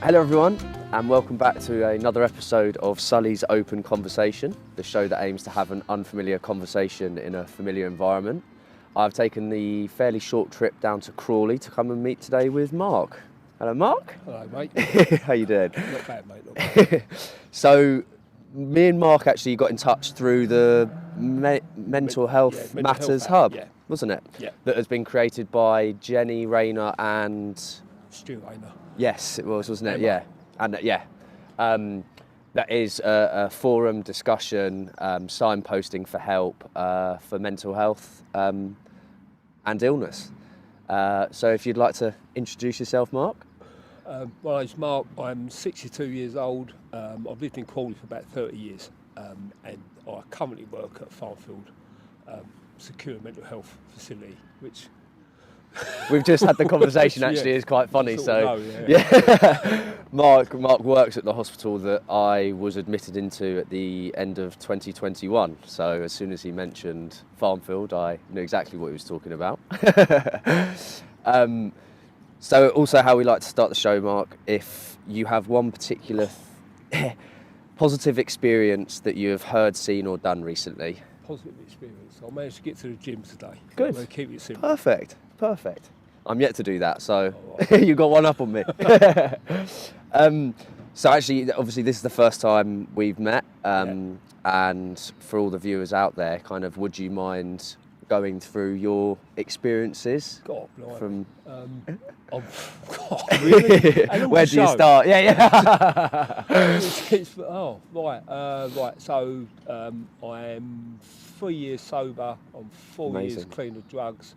Hello everyone, and welcome back to another episode of Sully's Open Conversation, the show that aims to have an unfamiliar conversation in a familiar environment. I've taken the fairly short trip down to Crawley to come and meet today with Mark. Hello Mark. Hello mate. How you doing? Not bad mate, not bad. So, me and Mark actually got in touch through the Mental Health Mental Matters Health Hub, yeah. wasn't it? Yeah. That has been created by Jenny Rayner and... Stu Rayner. Yes, it was, wasn't it? Emma. Yeah, and that is a forum discussion, signposting for help for mental health and illness. So if you'd like to introduce yourself, Mark. My name's Mark, I'm 62 years old. I've lived in Crawley for about 30 years and I currently work at Farmfield Secure Mental Health Facility, which... We've just had the conversation, actually, Yeah. is quite funny. Sort So, of know, yeah. Mark works at the hospital that I was admitted into at the end of 2021. So as soon as he mentioned Farmfield, I knew exactly what he was talking about. So also how we like to start the show, Mark, if you have one particular positive experience that you have heard, seen or done recently. Positive experience. I managed to get to the gym today. Good. I'm going to keep it simple. Perfect. I'm yet to do that, so right. you got one up on me. So actually, obviously, this is the first time we've met, and for all the viewers out there, kind of, would you mind going through your experiences? God, blimey. From God, really? And on where the do you show? start? Yeah. Right. So I am 3 years sober. I'm 4 years Amazing. clean of drugs.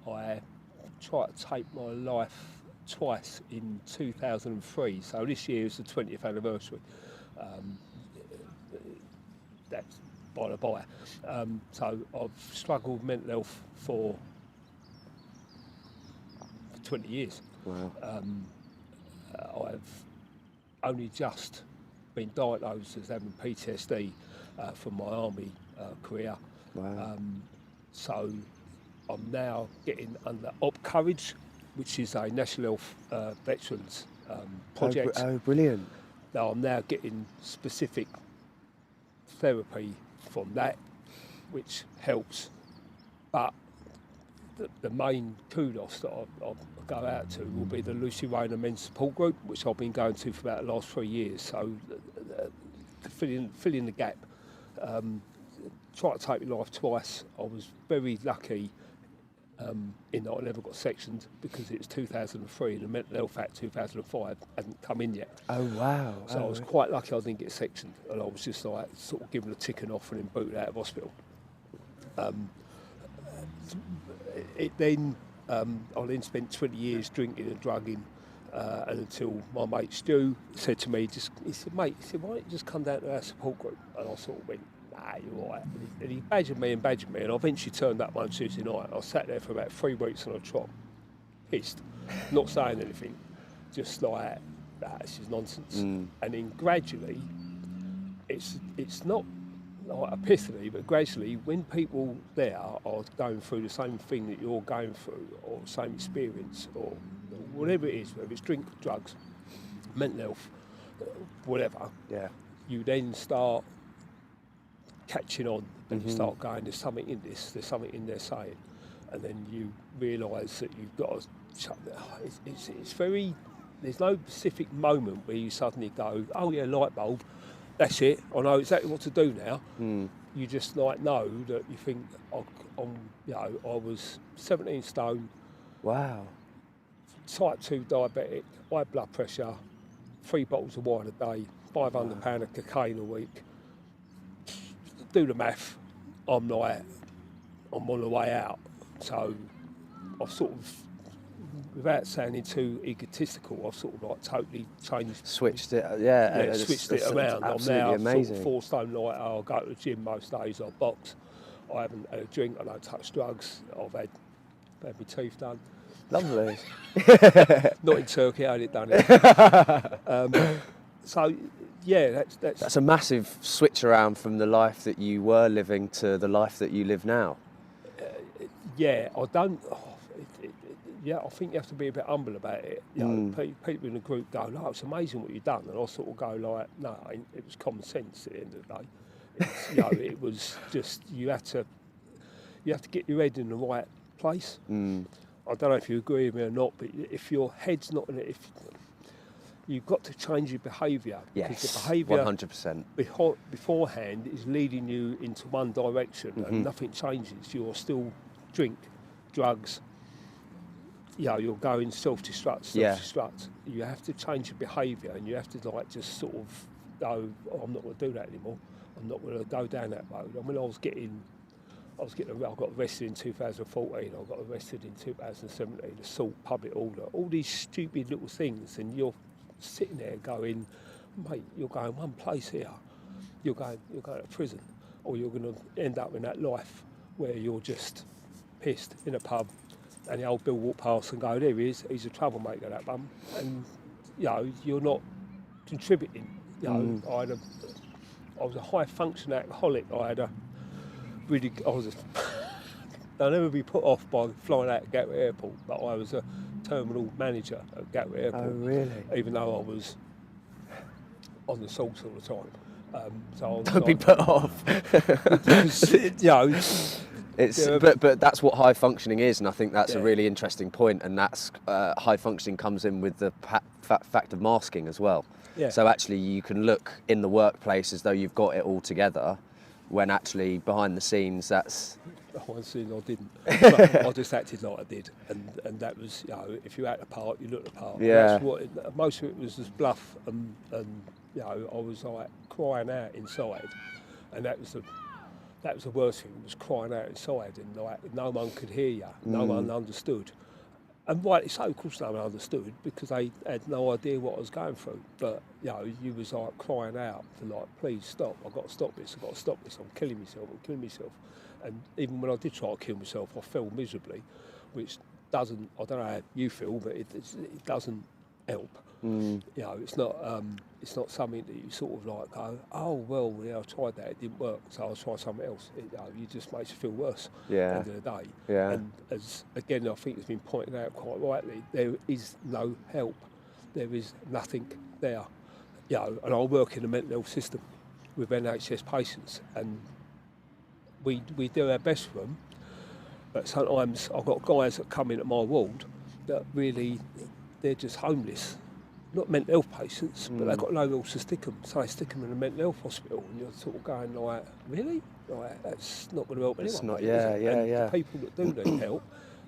I tried to take my life twice in 2003. So this year is the 20th anniversary. That's by the by. So I've struggled with mental health for 20 years. Wow. I've only just been diagnosed as having PTSD from my army career. Wow. So I'm now getting under Op Courage, which is a National Health Veterans project. Oh, brilliant. Now I'm now getting specific therapy from that, which helps. But the main kudos that I'll go out to will be the Lucy Rayner Men's Support Group, which I've been going to for about the last 3 years. So filling the gap. Tried to take my life twice. I was very lucky in that I never got sectioned because it was 2003 and the Mental Health Act 2005 hadn't come in yet. Oh, wow. So I was quite lucky I didn't get sectioned, and I was just like sort of given a ticking off and then booted out of hospital. I then spent 20 years drinking and drugging, and until my mate Stu said to me, he said, why don't you just come down to our support group? And I sort of went, nah, you're all right. And he badgered me, and I eventually turned up one Tuesday night. I sat there for about 3 weeks on a trot, pissed, not saying anything, just like, this is nonsense. And then gradually, it's not like epiphany, but gradually, when people there are going through the same thing that you're going through, or same experience, or whatever it is, whether it's drink, drugs, mental health, whatever, you then start catching on, and you start going, there's something in this, there's something in there saying, and then you realise that you've got to it's very, there's no specific moment where you suddenly go, oh yeah, light bulb, that's it, I know exactly what to do now. You just like know that you think, I was 17 stone. Wow. Type 2 diabetic, high blood pressure, 3 bottles of wine a day, £500 of cocaine a week. Do the math, I'm on the way out. So I've sort of, without sounding too egotistical, I've sort of like totally changed. Switched it, Switched it around. I'm now amazing. sort of 4 stone lighter. I'll go to the gym most days, I'll box. I haven't had a drink, I don't touch drugs. I've had my teeth done. Lovely. Not in Turkey, I only done it. So, yeah, That's a massive switch around from the life that you were living to the life that you live now. Yeah, I don't. I think you have to be a bit humble about it. You know, people in the group go, "No, it's amazing what you've done," and I sort of go like, "No, it was common sense at the end of the day. It was just you have to get your head in the right place." I don't know if you agree with me or not, but if your head's not in it, you've got to change your behaviour. Yes, because the behaviour 100%. beforehand is leading you into one direction and nothing changes. You're still drink, drugs. You're going self-destruct. You have to change your behaviour, and you have to like just sort of go, "Oh, I'm not going to do that anymore. I'm not going to go down that road." I mean, I got arrested in 2014. I got arrested in 2017. Assault, public order, all these stupid little things, and you're sitting there going, "Mate, you're going one place here. You're going to prison, or you're going to end up in that life where you're just pissed in a pub." And the old Bill walked past and go, "There he is. He's a troublemaker, that bum." And you're not contributing. I was a high functioning alcoholic. I'll never be put off by flying out of Gatwick Airport, but I was a terminal manager at Gatwick Airport. Oh, really? Even though I was on the sauce all the time. Don't be put off. But that's what high functioning is, and I think that's a really interesting point. And that's high functioning comes in with the fact of masking as well. Yeah. So actually, you can look in the workplace as though you've got it all together, when actually behind the scenes, that's. Behind the scenes, I didn't. But I just acted like I did, and that was, if you act the part, you look the part. Yeah. Most of it was just bluff, and I was like crying out inside, and that was the worst thing. Was crying out inside, and like no one could hear you, no one understood, and rightly so. Of course, no one understood because they had no idea what I was going through. But you was like crying out for like, "Please stop! I've got to stop this! I've got to stop this! I'm killing myself!" And even when I did try to kill myself, I fell miserably, which doesn't. I don't know how you feel, but it doesn't help. It's not something that you sort of like go, "Oh well, I tried that, it didn't work, so I'll try something else." You just makes you feel worse at the end of the day. Yeah. And as again, I think it's been pointed out quite rightly, there is no help. There is nothing there. And I work in the mental health system with NHS patients, and we do our best for them. But sometimes I've got guys that come into my ward that really, they're just homeless. Not mental health patients, but they've got nowhere else to stick them. So they stick them in a mental health hospital, and you're sort of going like, "Really? Like, that's not going to help anyone." It's not, is it? And yeah. the people that do need help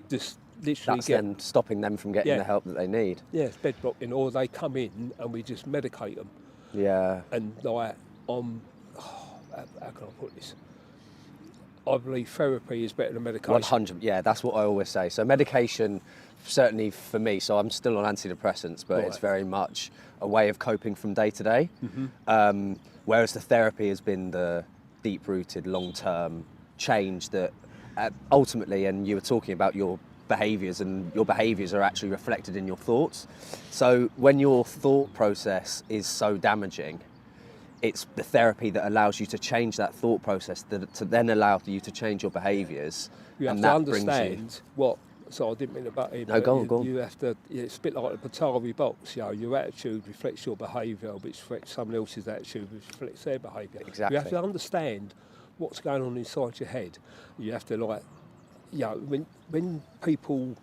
just literally That's then stopping them from getting the help that they need. Yeah, it's bed blocking, or they come in and we just medicate them. Yeah. And like, how can I put this? I believe therapy is better than medication. 100, yeah, that's what I always say. So medication, certainly for me, so I'm still on antidepressants, but it's very much a way of coping from day to day. Whereas the therapy has been the deep-rooted, long-term change that ultimately, and you were talking about your behaviours, and your behaviours are actually reflected in your thoughts. So when your thought process is so damaging, it's the therapy that allows you to change that thought process, to then allow you to change your behaviours. You have to understand what. So I didn't mean to butt in. No, go on. You have to. It's a bit like the Patari box. Your attitude reflects your behaviour, which reflects someone else's attitude, which reflects their behaviour. Exactly. You have to understand what's going on inside your head. You have to when people.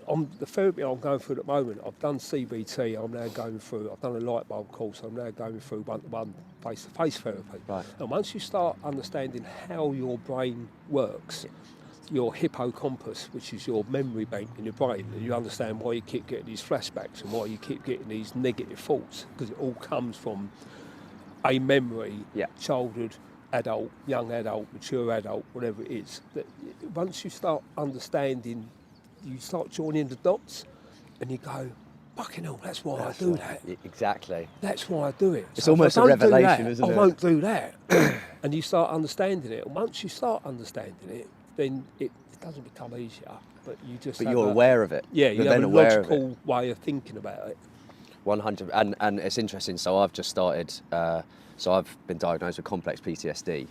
The therapy I'm going through at the moment, I've done CBT, I'm now going through, I've done a light bulb course, I'm now going through one-to-one face-to-face therapy. Right. And once you start understanding how your brain works, your hippocampus, which is your memory bank in your brain, and you understand why you keep getting these flashbacks and why you keep getting these negative thoughts, because it all comes from a memory, childhood, adult, young adult, mature adult, whatever it is. That once you start understanding, you start joining the dots, and you go, "Fucking hell, that's why I do that." Exactly. That's why I do it. It's almost a revelation, isn't it? I won't do that. And you start understanding it. And once you start understanding it, then it doesn't become easier. But you just. But you're aware of it. Yeah, you have a logical way of thinking about it. 100, and it's interesting. So I've just started. So I've been diagnosed with complex PTSD,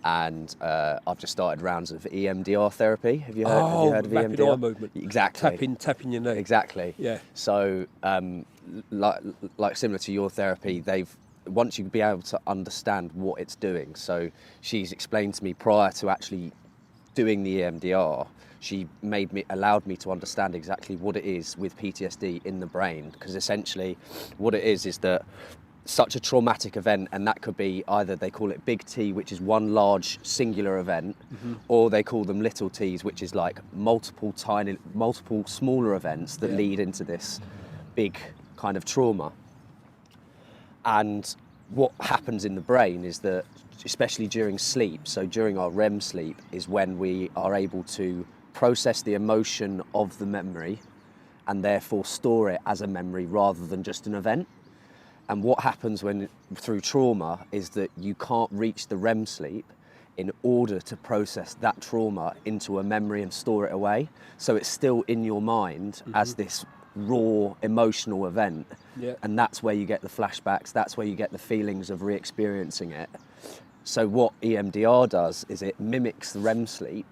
and I've just started rounds of EMDR therapy. Have you heard of rapid EMDR? eye movement. Exactly. Tapping your knee. Exactly. Yeah. So, like similar to your therapy, once you be able to understand what it's doing. So she's explained to me prior to actually doing the EMDR, she allowed me to understand exactly what it is with PTSD in the brain, because essentially what it is that such a traumatic event, and that could be either they call it big T, which is one large singular event, or they call them little T's, which is like multiple smaller events that lead into this big kind of trauma. And what happens in the brain is that, especially during sleep, so during our REM sleep, is when we are able to process the emotion of the memory and therefore store it as a memory rather than just an event. And what happens through trauma is that you can't reach the REM sleep in order to process that trauma into a memory and store it away. So it's still in your mind as this raw emotional event. Yeah. And that's where you get the flashbacks, that's where you get the feelings of re-experiencing it. So what EMDR does is it mimics the REM sleep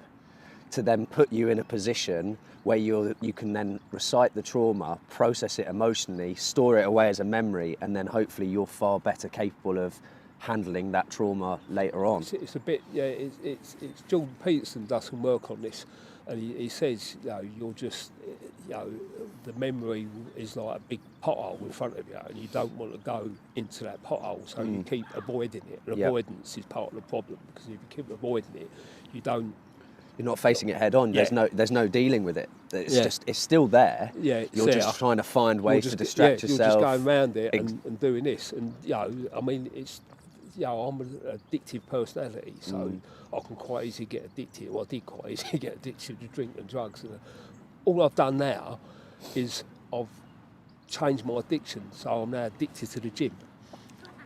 to then put you in a position where you can then recite the trauma, process it emotionally, store it away as a memory, and then hopefully you're far better capable of handling that trauma later on. It's a bit, it's Jordan Peterson does some work on this, and he says, you're just, the memory is like a big pothole in front of you, and you don't want to go into that pothole, so you keep avoiding it. And avoidance is part of the problem, because if you keep avoiding it, you're not facing it head on. There's no dealing with it. It's still there. Yeah, you're just trying to find ways to distract yourself. You're just going around it and doing this, and I mean, it's. I'm an addictive personality, so I can quite easily get addicted. Well, I did quite easily get addicted to drink and drugs. And all I've done now is I've changed my addiction, so I'm now addicted to the gym.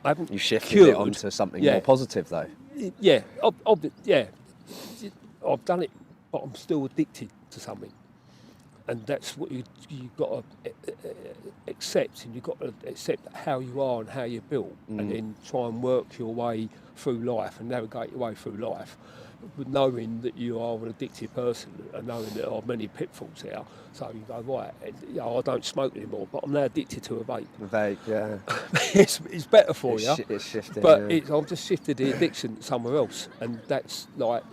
I haven't You shifted cured. it onto something more positive, though. Yeah, I've done it, but I'm still addicted to something. And that's what you've got to accept, and you've got to accept how you are and how you're built, and then try and work your way through life and navigate your way through life, with knowing that you are an addicted person and knowing that there are many pitfalls there. So you go, right, I don't smoke anymore, but I'm now addicted to a vape. The vape, yeah. It's better for you. It's shifting, but I've just shifted the addiction somewhere else, and that's like,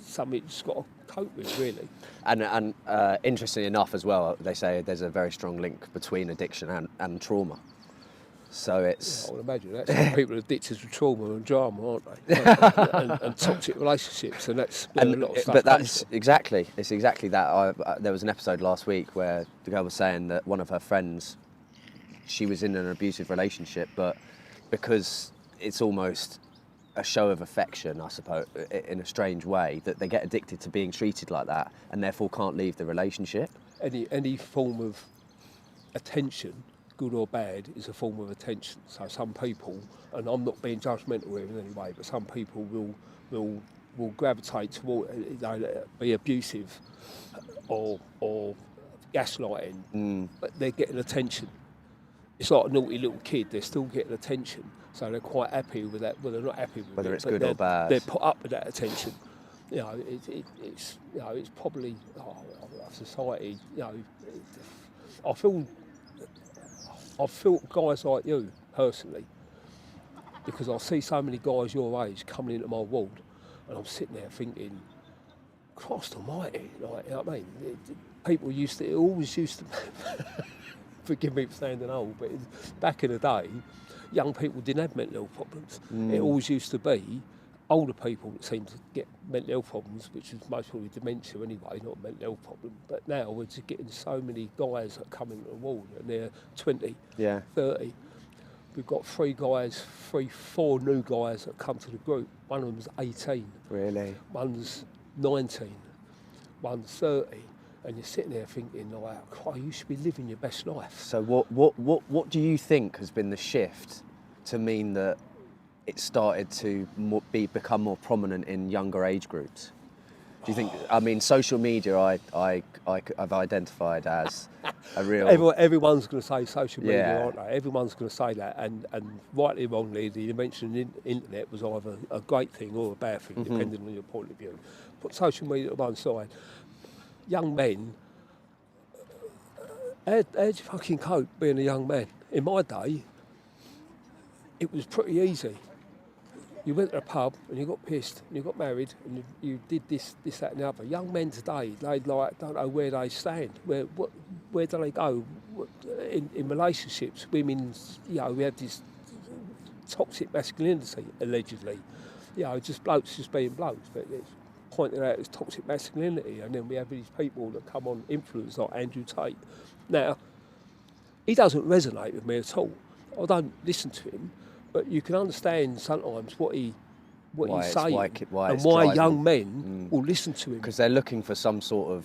something you've just got to cope with, really. And interestingly enough as well, they say there's a very strong link between addiction and trauma. So it's... I would imagine that's some people are addicted to trauma and drama, aren't they? and toxic relationships, and that's where a lot of stuff But comes that's from. exactly that. There was an episode last week where the girl was saying that one of her friends, she was in an abusive relationship, but because it's almost a show of affection, I suppose, in a strange way, that they get addicted to being treated like that and therefore can't leave the relationship. Any form of attention, good or bad, is a form of attention. So some people, and I'm not being judgmental here in any way, but some people will gravitate toward, be abusive or gaslighting, but they're getting attention. It's like a naughty little kid, they're still getting attention, so they're quite happy with that. Well, they're not happy with whether it, it's but good or bad. They're put up with that attention. It's probably our society. I feel guys like you personally, because I see so many guys your age coming into my ward, and I'm sitting there thinking, Christ Almighty, like, you know what I mean? People always used to. Forgive me for sounding old, but back in the day, young people didn't have mental health problems. It always used to be older people that seemed to get mental health problems, which is most probably dementia anyway, not a mental health problem. But now we're just getting so many guys that come into the ward, and they're 20, 30. We've got four new guys that come to the group. One of them's 18. Really? One's 19. One's 30. And you're sitting there thinking, like, oh, you should be living your best life. So what do you think has been the shift to mean that it started to become more prominent in younger age groups? Do you think? I mean, social media, I've identified as a real. Everyone's going to say social media, Yeah. aren't they? Everyone's going to say that, and rightly or wrongly, the invention of the internet was either a great thing or a bad thing, depending on your point of view. Put social media to one side. Young men, how'd you fucking cope being a young man? In my day, it was pretty easy. You went to a pub and you got pissed and you got married and you did this, that and the other. Young men today, they don't know where they stand. Where do they go in relationships? Women's, we have this toxic masculinity allegedly. Just blokes just being blokes, but it's pointed out as toxic masculinity. And then we have these people that come on influence like Andrew Tate. Now, he doesn't resonate with me at all. I don't listen to him. But you can understand sometimes what he's saying and why young men will listen to him. Because they're looking for some sort of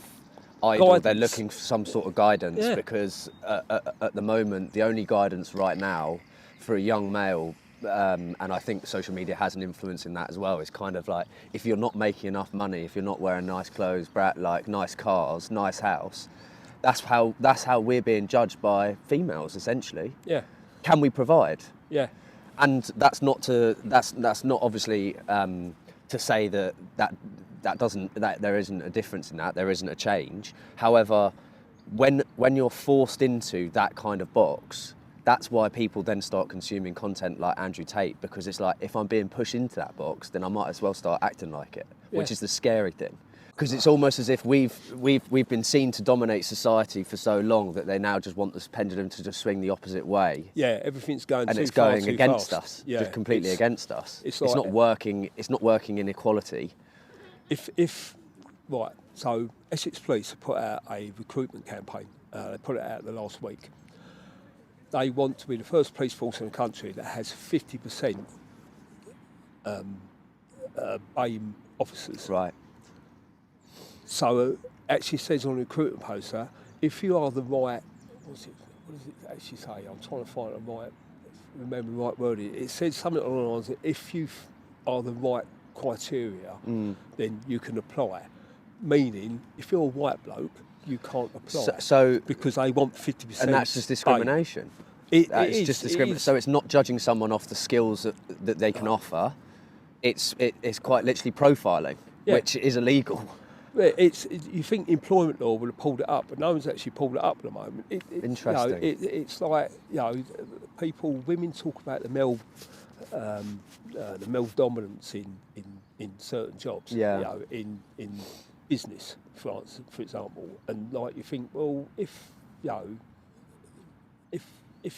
idol, guidance. They're looking for some sort of guidance, because at the moment, the only guidance right now for a young male, and I think social media has an influence in that as well, is kind of like, if you're not making enough money, if you're not wearing nice clothes, like nice cars, nice house, that's how we're being judged by females, essentially. Yeah. Can we provide? Yeah. And that's not obviously to say that there isn't a difference in that, there isn't a change. However, when you're forced into that kind of box, that's why people then start consuming content like Andrew Tate, because it's like, if I'm being pushed into that box, then I might as well start acting like it, which is the scary thing. Because it's almost as if we've been seen to dominate society for so long that they now just want this pendulum to just swing the opposite way. Yeah, everything's going and too it's far, going too against fast. us, Yeah, just completely against us. It's not working. It's not working in equality. Right, so Essex Police have put out a recruitment campaign. They put it out the last week. They want to be the first police force in the country that has 50% BAME officers. Right. So it actually says on the recruitment poster, if you are the right, what does it actually say? I'm trying to remember the right word. It says something along the lines that if you are the right criteria, then you can apply. Meaning, if you're a white bloke, you can't apply. So because they want 50%. And that's just discrimination. It's just discrimination. So it's not judging someone off the skills that they can offer. It's quite literally profiling, which is illegal. You think employment law would have pulled it up, but no one's actually pulled it up at the moment. Interesting. It's like, women talk about the male dominance in certain jobs. Yeah. In business, for example, and like you think, well, if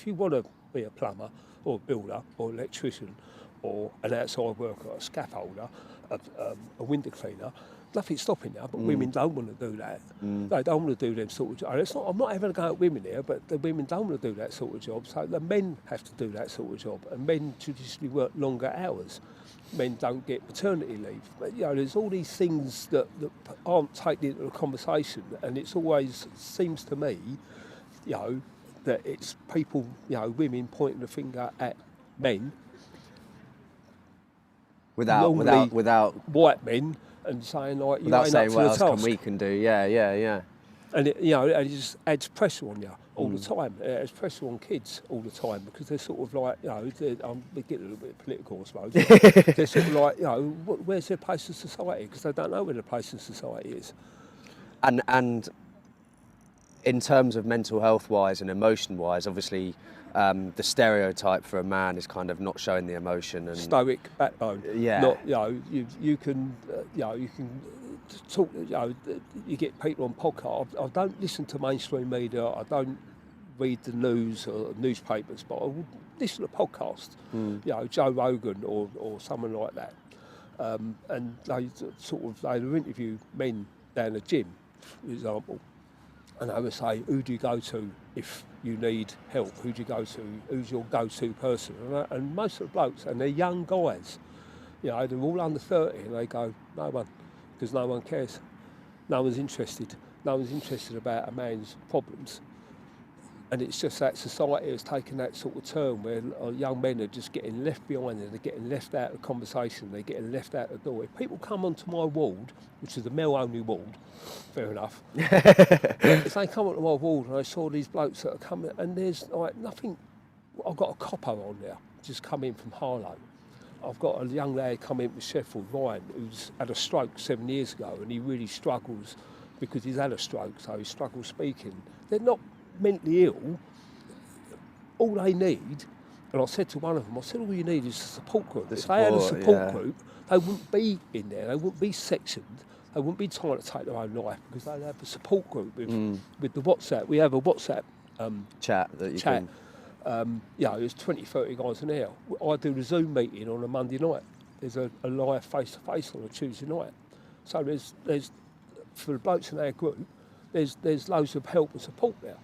you want to be a plumber or a builder or an electrician or an outside worker, a scaffolder, a window cleaner, nothing's stopping you, but women don't want to do that. They don't want to do them sort of jobs. I'm not having a go at women here, but the women don't want to do that sort of job, so the men have to do that sort of job, and men traditionally work longer hours. Men don't get maternity leave. But, there's all these things that aren't taken into the conversation, and it's always seems to me, that it's people, women pointing the finger at men. Without white men, and saying like, you without ain't saying up to what the else task. can we can do. Yeah. And it just adds pressure on you all the time. It adds pressure on kids all the time, because they're sort of like, I'm getting a little bit political, I suppose. They're sort of like, where's their place in society? Because they don't know where their place in society is. And in terms of mental health wise and emotion wise, obviously, the stereotype for a man is kind of not showing the emotion and stoic backbone. Yeah. Not, you can talk. You get people on podcasts. I don't listen to mainstream media. I don't read the news or newspapers, but I will listen to podcasts. Joe Rogan or someone like that. And they interview men down the gym, for example. And they would say, who do you go to if you need help? Who do you go to? Who's your go-to person? And most of the blokes, and they're young guys, they're all under 30, and they go, no one, because no one cares. No one's interested. No one's interested about a man's problems. And it's just that society has taken that sort of turn where young men are just getting left behind and they're getting left out of the conversation, they're getting left out the door. If people come onto my ward, which is a male-only ward, fair enough, if they come onto my ward and I saw these blokes that are coming, and there's like nothing, I've got a copper on there, just come in from Harlow. I've got a young lad come in from Sheffield, Ryan, who's had a stroke 7 years ago, and he really struggles because he's had a stroke, so he struggles speaking. They're not mentally ill. All they need, and I said to one of them, I said, all you need is a support group. If they had a support group, they wouldn't be in there, they wouldn't be sectioned, they wouldn't be trying to take their own life, because they'd have a support group with the WhatsApp. We have a WhatsApp chat that you can... there's 20, 30 guys in there. I do the Zoom meeting on a Monday night. There's a live face-to-face on a Tuesday night. So there's for the blokes in our group, there's loads of help and support there.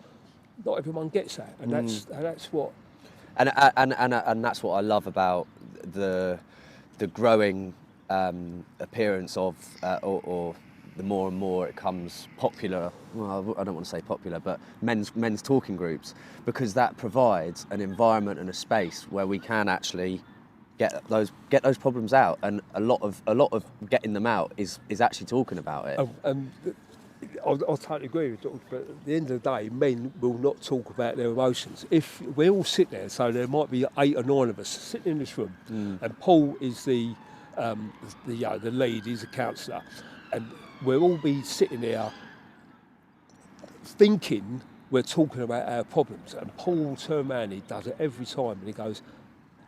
Not everyone gets that, and that's what. And that's what I love about the growing appearance of or the more and more it comes popular. Well, I don't want to say popular, but men's talking groups, because that provides an environment and a space where we can actually get those problems out, and a lot of getting them out is actually talking about it. I totally agree with you, but at the end of the day, men will not talk about their emotions. If we all sit there, so there might be 8 or 9 of us sitting in this room, and Paul is the lead, he's a counsellor, and we'll all be sitting there thinking we're talking about our problems, and Paul will turn around, he does it every time, and he goes,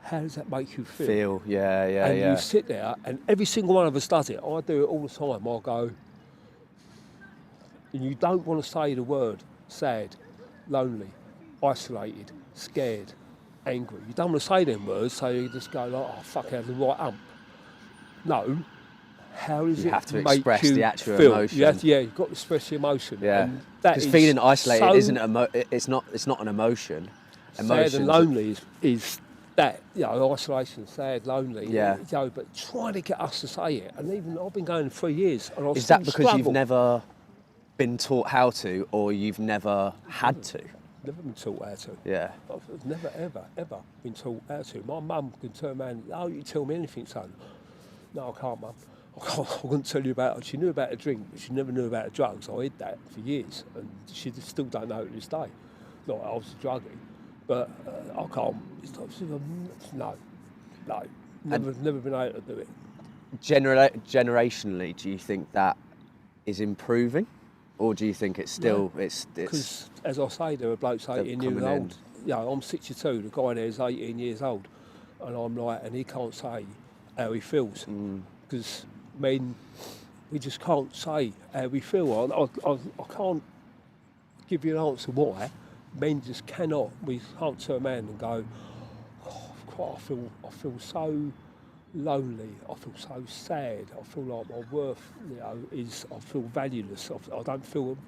how does that make you feel? And you sit there, and every single one of us does it. I do it all the time. I'll go, and you don't want to say the word sad, lonely, isolated, scared, angry. You don't want to say them words, so you just go like, oh fuck, I had the right ump. No. How does you it have to make express you the actual feel? emotion. You've got to express the emotion. Yeah. And that because is feeling isolated so isn't it's not an emotion. sad and lonely is that, isolation, sad, lonely. Yeah. But trying to get us to say it, and even I've been going 3 years, and I Is still that because struggle. you've never been taught how to, or you've never had to? Never been taught how to. Yeah. I've never, ever been taught how to. My mum can turn around, oh, you tell me anything, son. No, I can't, mum. I couldn't tell you about it. She knew about a drink, but she never knew about the drugs. I hid that for years, and she still don't know to this day. Like, I was a druggie, but I can't. No, never been able to do it. Generationally, do you think that is improving, or do you think it's still it's? Because as I say, there are blokes 18 years old. I'm 62. The guy there is 18 years old, and I'm like, and he can't say how he feels because men, we just can't say how we feel. I can't give you an answer why. Men just cannot. We can't turn around and go, oh, I feel so lonely. I feel so sad. I feel like my worth, is. I feel valueless. I don't feel,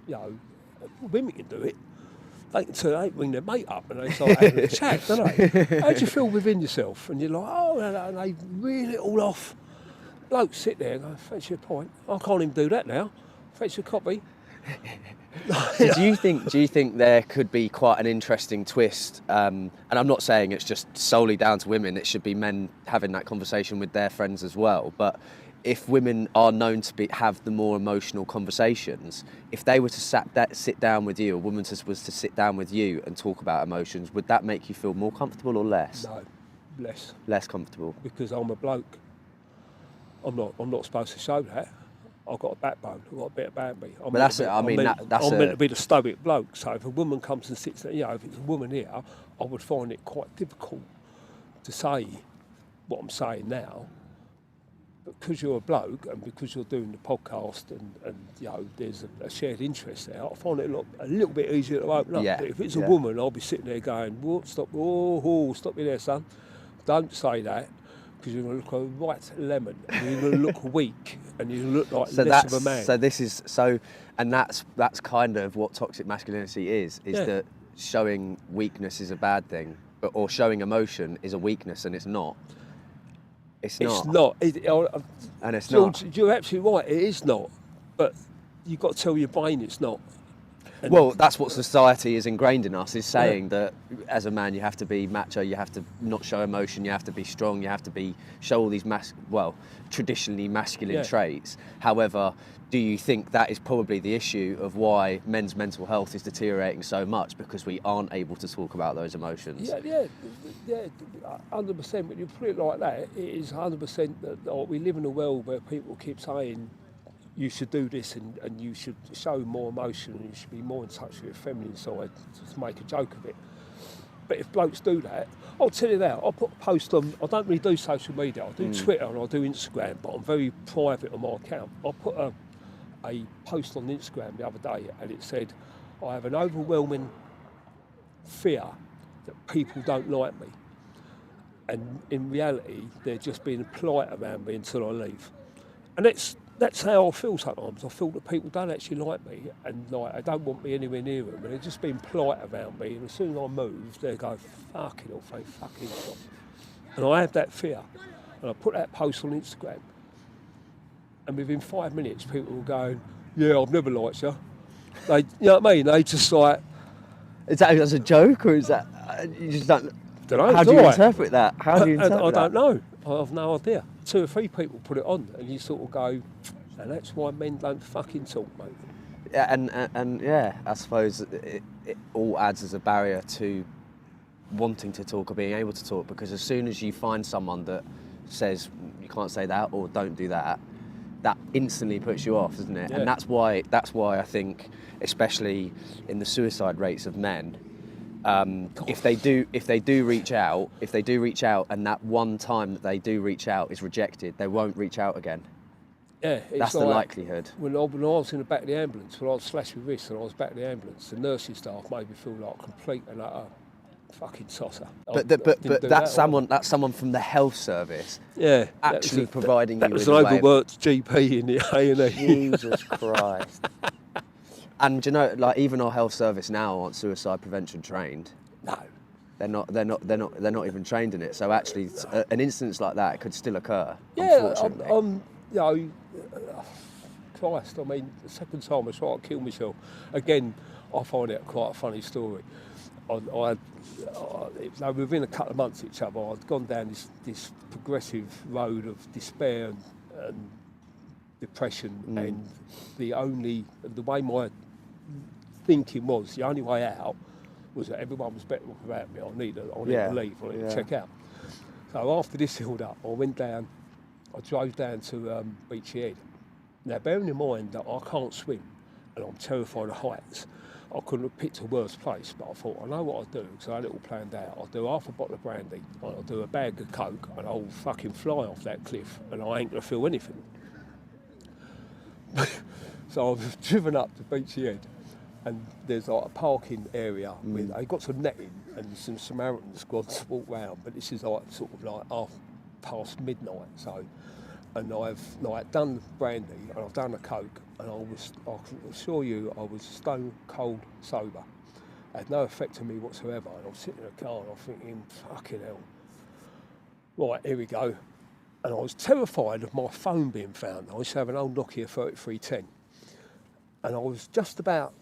women can do it. They can bring their mate up and they start having a chat, don't they? How do you feel within yourself? And you're like, oh, and they reel it all off. Blokes sit there and go, fetch your pint. I can't even do that now. Fetch your copy. So do you think there could be quite an interesting twist? And I'm not saying it's just solely down to women. It should be men having that conversation with their friends as well. But if women are known to have the more emotional conversations, if they were to sit down with you, a woman was to sit down with you and talk about emotions, would that make you feel more comfortable or less? No, less. Less comfortable. Because I'm a bloke. I'm not supposed to show that. I've got a backbone. I've got a bit about me. I'm meant to be the stoic bloke. So if a woman comes and sits there, if it's a woman here, I would find it quite difficult to say what I'm saying now. But because you're a bloke and because you're doing the podcast and there's a shared interest there, I find it a little bit easier to open up. Yeah. But if it's a woman, I'll be sitting there going, stop me there, son. Don't say that. Because you're going to look a right lemon, and you're going to look weak, and you look like less of a man. And that's kind of what toxic masculinity is that showing weakness is a bad thing, or showing emotion is a weakness, and it's not. It's not. And it's George, not. You're absolutely right, it is not. But you've got to tell your brain it's not. Well, that's what society is ingrained in us, is saying that as a man you have to be macho, you have to not show emotion, you have to be strong, you have to show all these traditionally masculine traits. However, do you think that is probably the issue of why men's mental health is deteriorating so much, because we aren't able to talk about those emotions? Yeah, 100%. When you put it like that, it is 100% that we live in a world where people keep saying you should do this and you should show more emotion and you should be more in touch with your feminine side, to make a joke of it. But if blokes do that, I'll tell you that, I'll put a post on, I don't really do social media, I do Twitter and I do Instagram, but I'm very private on my account. I put a post on Instagram the other day and it said, I have an overwhelming fear that people don't like me. And in reality, they're just being polite around me until I leave. And that's how I feel sometimes. I feel that people don't actually like me and they don't want me anywhere near them, and they're just being polite around me. And as soon as I move, they go, fucking hell, they fucking stop. And I have that fear. And I put that post on Instagram. And within 5 minutes, people were going, yeah, I've never liked you. You know what I mean? They just like... Is that as a joke, or is that... You just don't... Dunno, how do you interpret that? How do you interpret I that? don't know. I have no idea. 2 or 3 people put it on, and you sort of go, and that's why men don't fucking talk, mate. Yeah, and yeah, I suppose it all adds as a barrier to wanting to talk or being able to talk, because as soon as you find someone that says you can't say that or don't do that, that instantly puts you off, doesn't it? Yeah. And that's why I think, especially in the suicide rates of men, if they do reach out, and that one time that they do reach out is rejected, they won't reach out again. Yeah, that's the likelihood. When I was in the back of the ambulance, when I was slashed with wrists and I was back of the ambulance, the nursing staff made me feel like a complete and utter fucking tosser. But that's someone from the health service. Yeah, actually providing you with an overworked GP in the A&E. Jesus Christ. And you know, like, even our health service now aren't suicide prevention trained. No. They're not even trained in it. So actually, an instance like that could still occur. Yeah, unfortunately. You know, Christ, I mean, the second time I tried to kill myself. Again, I find it quite a funny story. Within a couple of months of each other, I'd gone down this progressive road of despair and depression, and the way my thinking was, the only way out was that everyone was better off without me. I need to leave, I need to check out. So after this healed up, I drove down to Beachy Head. Now, bearing in mind that I can't swim and I'm terrified of heights, I couldn't have picked a worse place, but I thought, I know what I'll do, because I had it all planned out. I'll do half a bottle of brandy, I'll do a bag of Coke, and I'll fucking fly off that cliff, and I ain't going to feel anything. So I've driven up to Beachy Head, and there's like a parking area with, they got some netting and some Samaritan squads walk round, but this is like sort of like half past midnight, so, and I've like done brandy and I've done a Coke, and I can assure you I was stone cold sober. It had no effect on me whatsoever, and I was sitting in a car and I'm thinking, fucking hell. Right, here we go. And I was terrified of my phone being found. I used to have an old Nokia 3310, and I was just about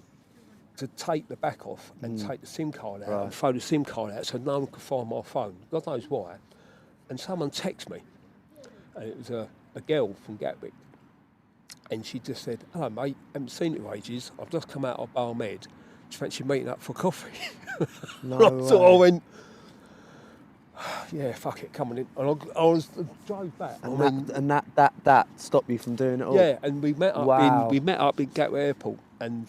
to take the back off and take the SIM card out and throw the SIM card out so no one could find my phone. God knows why. And someone texted me, and it was a girl from Gatwick, and she just said, hello mate, haven't seen you in ages, I've just come out of Bar Med, do you fancy meeting up for coffee? So I went, yeah, fuck it, come on in. And I drove back. And that stopped you from doing it all? Yeah, and we met up in Gatwick Airport, and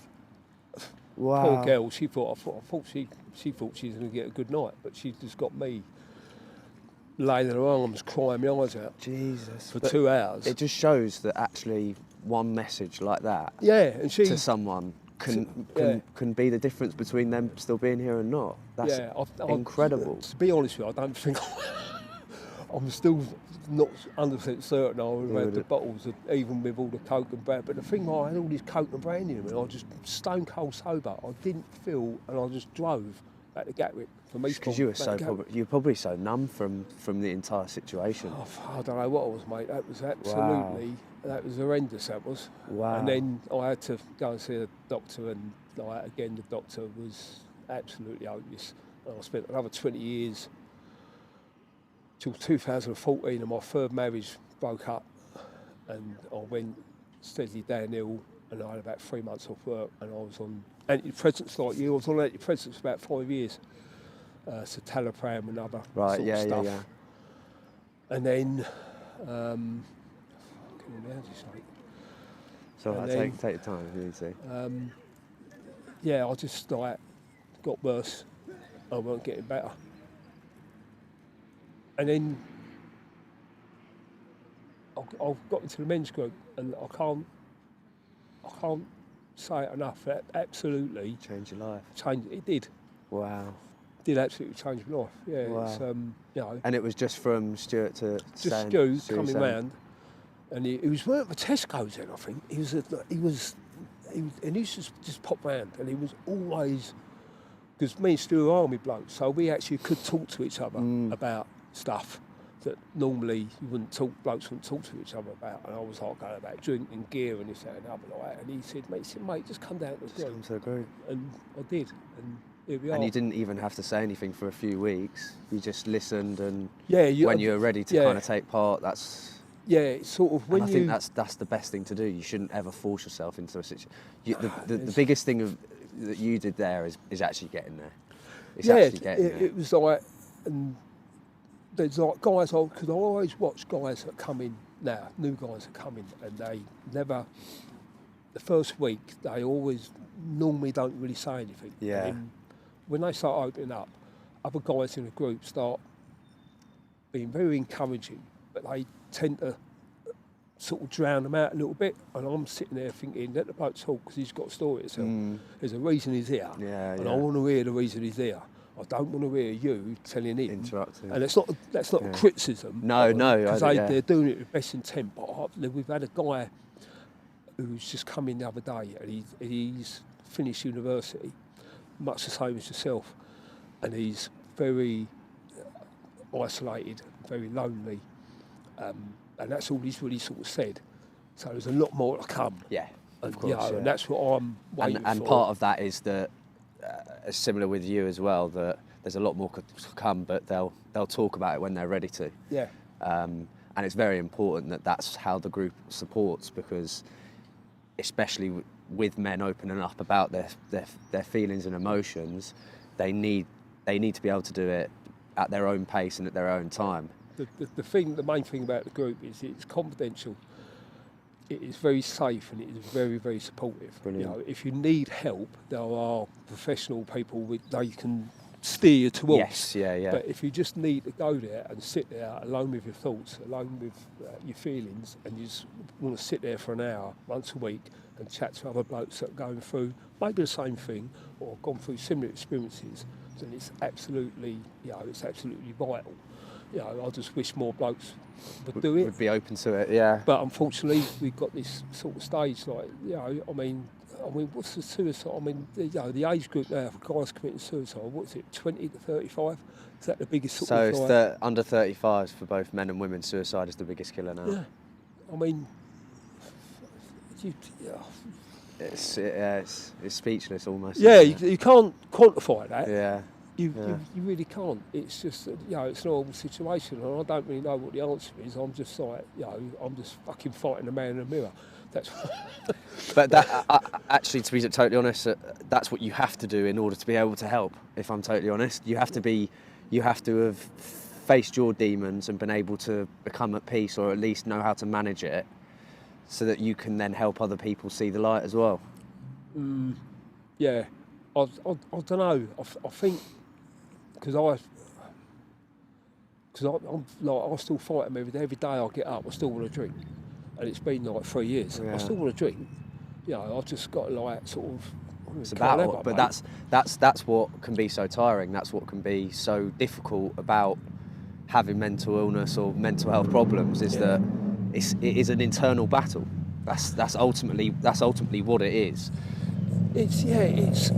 poor girl, she thought she thought she was going to get a good night, but she just got me laying in her arms, crying my eyes out. Jesus. For 2 hours. It just shows that actually one message like that and to someone can be the difference between them still being here and not. That's incredible. To be honest with you, I don't think I'm still not 100% certain I would have had the bottles, even with all the Coke and brandy. But the thing was, I had all this Coke and brandy in me, and I was just stone cold sober. I didn't feel, and I just drove back to Gatwick for me. Because you were probably so numb from the entire situation. Oh, I don't know what I was, mate. That was absolutely, that was horrendous, that was. Wow. And then I had to go and see a doctor, and like, again, the doctor was absolutely hopeless. And I spent another 20 years, till 2014, and my third marriage broke up, and I went steadily downhill, and I had about 3 months off work, and I was on antidepressants like you. I was on antidepressants for about 5 years. Citalopram and other sort of stuff. Yeah. And then, So take your time if you need to. yeah, I just like got worse. I wasn't getting better. And then I've got into the men's group, and I can't say it enough. That absolutely Change your life. It did. Wow. Did absolutely change my life. Yeah. Wow. It's, you know. And it was just from Stuart to Just Stu coming round, and he was working for Tesco's then, I think. He used to just pop round, and he was always, because me and Stu are army blokes, so we actually could talk to each other about stuff that normally blokes wouldn't talk to each other about. And I was like going about drinking gear and this, that, and other like that. And he said, mate, just come down to the group. And I did, and here we are. And you didn't even have to say anything for a few weeks. You just listened, and you were ready to kind of take part, that's... Yeah, it's sort of when I think that's the best thing to do. You shouldn't ever force yourself into a situation. The biggest thing that you did there is actually getting there. It's actually getting there. It was like, and there's like guys, because I always watch guys that come in now, new guys that come in, and they never, the first week, they always normally don't really say anything. Yeah. And when they start opening up, other guys in the group start being very encouraging, but they tend to sort of drown them out a little bit, and I'm sitting there thinking, let the bloke talk, because he's got a story to tell. There's a reason he's here, and I want to hear the reason he's here. I don't want to hear you telling him. Interrupting. And that's not a criticism. No. Because they're doing it with best intent. But we've had a guy who's just come in the other day, and he's finished university, much the same as yourself, and he's very isolated, very lonely. And that's all he's really sort of said. So there's a lot more to come. Yeah, of course. And that's what I'm waiting for. And part of that is that, similar with you as well, that there's a lot more to come, but they'll talk about it when they're ready to. Yeah. And it's very important that that's how the group supports, because especially with men opening up about their feelings and emotions, they need to be able to do it at their own pace and at their own time. The main thing about the group is it's confidential. It is very safe, and it is very, very supportive. Brilliant. You know, if you need help, there are professional people they can steer you towards. Yes, yeah. But if you just need to go there and sit there alone with your thoughts, alone with your feelings, and you just want to sit there for an hour once a week and chat to other blokes that are going through maybe the same thing or gone through similar experiences, then it's absolutely vital. You know, I just wish more blokes would do it. Would be open to it, yeah. But unfortunately, we've got this sort of stage, like, you know, I mean, what's the suicide? I mean, the age group now for guys committing suicide, what's it, 20 to 35? Is that the biggest sort of... So it's under 35s for both men and women, suicide is the biggest killer now. Yeah. I mean... It's speechless almost. Yeah, you can't quantify that. Yeah. You really can't. It's just, it's an horrible situation, and I don't really know what the answer is. I'm just like, I'm just fucking fighting the man in the mirror. That's. But that, actually, to be totally honest, that's what you have to do in order to be able to help. If I'm totally honest, you have to have faced your demons and been able to become at peace, or at least know how to manage it, so that you can then help other people see the light as well. Yeah, I don't know. I think. Because I'm like, I still fight them every day. Every day I get up, I still want to drink, and it's been like 3 years. Yeah. I still want to drink. I've just got like sort of. It's a battle, but that's what can be so tiring. That's what can be so difficult about having mental illness or mental health problems. Is that it is an internal battle. That's ultimately what it is. It's.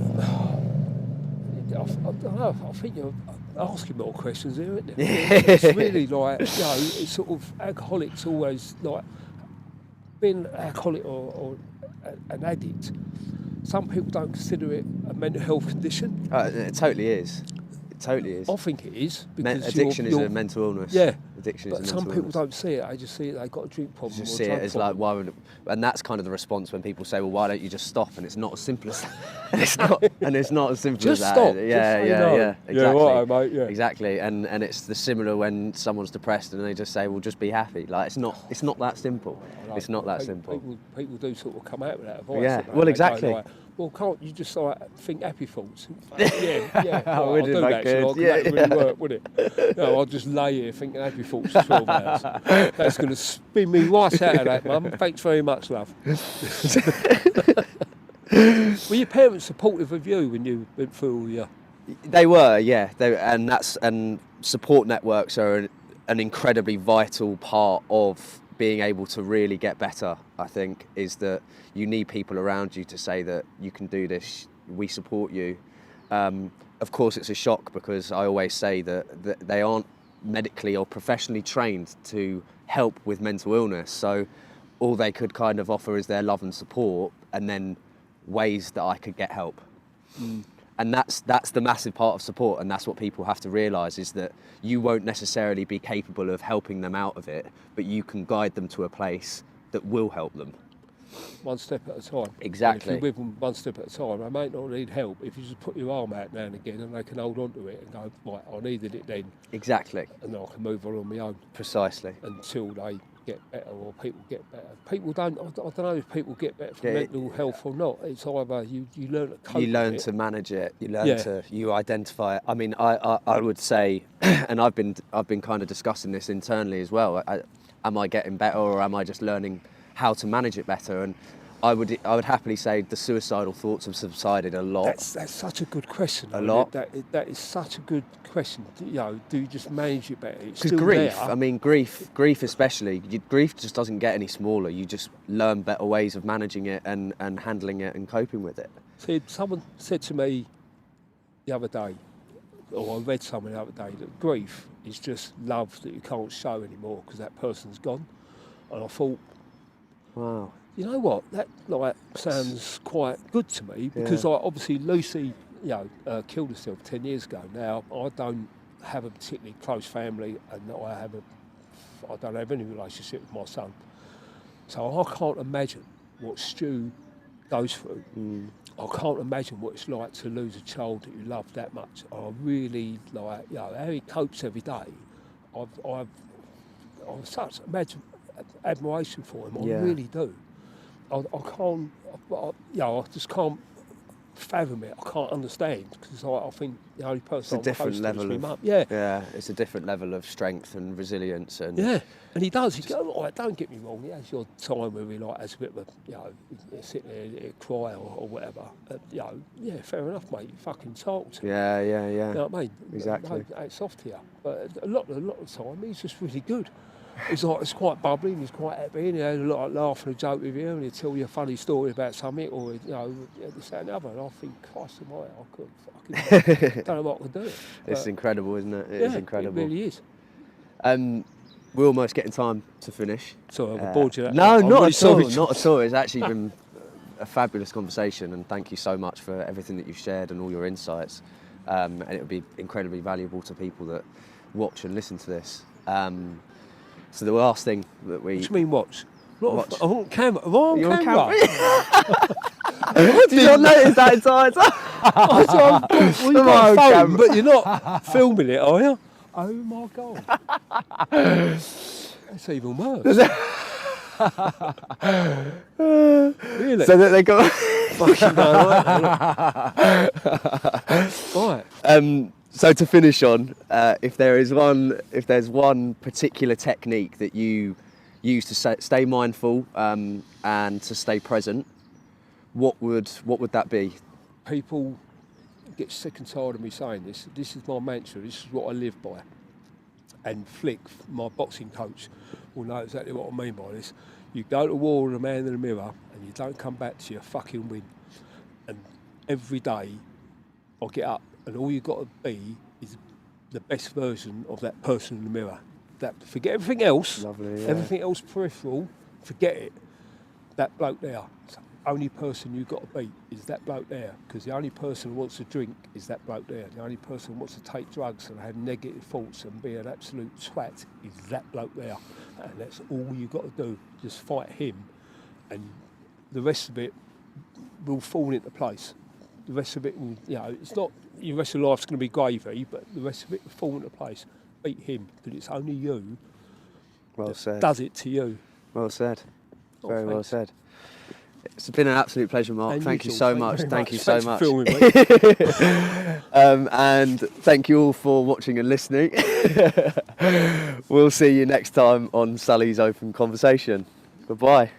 I don't know. I think you're asking more questions here, isn't it? It's really like, it's sort of alcoholics always like being an alcoholic or an addict. Some people don't consider it a mental health condition. It totally is. It totally is. I think it is because addiction is you're, a mental illness. Yeah, addiction but is a some mental people illness. don't see it. They just see it. They've got a drink problem. Just or see a it drug as problem. like, why would? And that's kind of the response when people say, well, why don't you just stop? And it's not as simple as and it's not as simple Just as that. stop. Yeah, Just say yeah, no. yeah. Exactly. Yeah, right, mate. Yeah. Exactly. And it's the similar when someone's depressed and they just say, well, just be happy. Like it's not that simple. It's not that simple. People do sort of come out with that advice. Yeah. They Well, go exactly. like, well, can't you just like think happy thoughts? Yeah. Well, would I'll if do I that. could. Actually, that would really work, wouldn't it? No, I'll just lay here thinking happy thoughts for 12 hours. That's going to spin me right out of that, Mum. Thanks very much, love. Were your parents supportive of you when you went through all your... They were, yeah. And support networks are an incredibly vital part of being able to really get better. I think is that you need people around you to say that you can do this. We support you. Of course, it's a shock because I always say that they aren't medically or professionally trained to help with mental illness. So all they could kind of offer is their love and support, and then ways that I could get help. And that's the massive part of support, and that's what people have to realise is that you won't necessarily be capable of helping them out of it, but you can guide them to a place that will help them. One step at a time. Exactly. And if you're with them one step at a time, they might not need help. If you just put your arm out now and again and they can hold on to it and go, right, I needed it then. Exactly. And I can move on my own. Precisely. Until they get better or people get better. People don't, I don't know if people get better from mental health or not. It's either you learn to cope with it. You learn to manage it. You learn you identify it. I mean, I would say, and I've been kind of discussing this internally as well. Am I getting better or am I just learning how to manage it better? And I would happily say the suicidal thoughts have subsided a lot. That's such a good question. A lot. That is such a good question. Do you just manage it better? Because grief, there. I mean, grief especially, grief just doesn't get any smaller. You just learn better ways of managing it and handling it and coping with it. See, someone said to me the other day, or I read somewhere the other day, that grief is just love that you can't show anymore because that person's gone. And I thought, wow. You know what? That sounds quite good to me because obviously Lucy, killed herself 10 years ago. Now I don't have a particularly close family, and I don't have any relationship with my son. So I can't imagine what Stu goes through. I can't imagine what it's like to lose a child that you love that much. I really how he copes every day. I've such admiration for him. I really do. I can't, I just can't fathom it. I can't understand because I think the only person it's a different level is my mum. It's a different level of strength and resilience. And and he does. He goes, don't get me wrong. He has your time where he has a bit of a, sit there and cry or whatever. Fair enough, mate. You fucking talk to him. Yeah. You know what I mean? Exactly. No, it's soft here, but a lot of the time he's just really good. It's quite bubbly and he's quite happy and he has a lot of laugh and a joke with you and he'll tell you a funny story about something or, this, that and the other. And I think, Christ almighty, I don't know what I could do. It's incredible, isn't it? It's incredible. It really is. We're almost getting time to finish. Sorry, I've bored you. No, not at all. Not at all. It's actually been a fabulous conversation and thank you so much for everything that you've shared and all your insights. And it would be incredibly valuable to people that watch and listen to this. So the last thing that we... What do you mean watch? Watch. I'm on camera. You're on camera? Did you not notice that entire time? You've got a phone, but you're not filming it, are you? Oh my God. That's even worse. Really? So that they got... Fucking right. So to finish on, if there's one particular technique that you use to stay mindful and to stay present, what would that be? People get sick and tired of me saying this. This is my mantra. This is what I live by. And Flick, my boxing coach, will know exactly what I mean by this. You go to war with a man in the mirror and you don't come back to your fucking win. And every day I get up and all you've got to be is the best version of that person in the mirror. Forget everything else. Lovely, yeah. Everything else peripheral, forget it. That bloke there. It's the only person you've got to beat is that bloke there. Because the only person who wants to drink is that bloke there. The only person who wants to take drugs and have negative thoughts and be an absolute twat is that bloke there. And that's all you've got to do. Just fight him, and the rest of it will fall into place. The rest of it will, it's not your rest of life's going to be gravy, but the rest of it will fall into place. Beat him, because it's only you Well said. does it to you. Well said. Oh, Very well thanks. said. It's been an absolute pleasure, Mark. And Thank you too. so Thank much. very Thank you much. so Thanks much. for filming me. And thank you all for watching and listening. We'll see you next time on Sully's Open Conversation. Goodbye.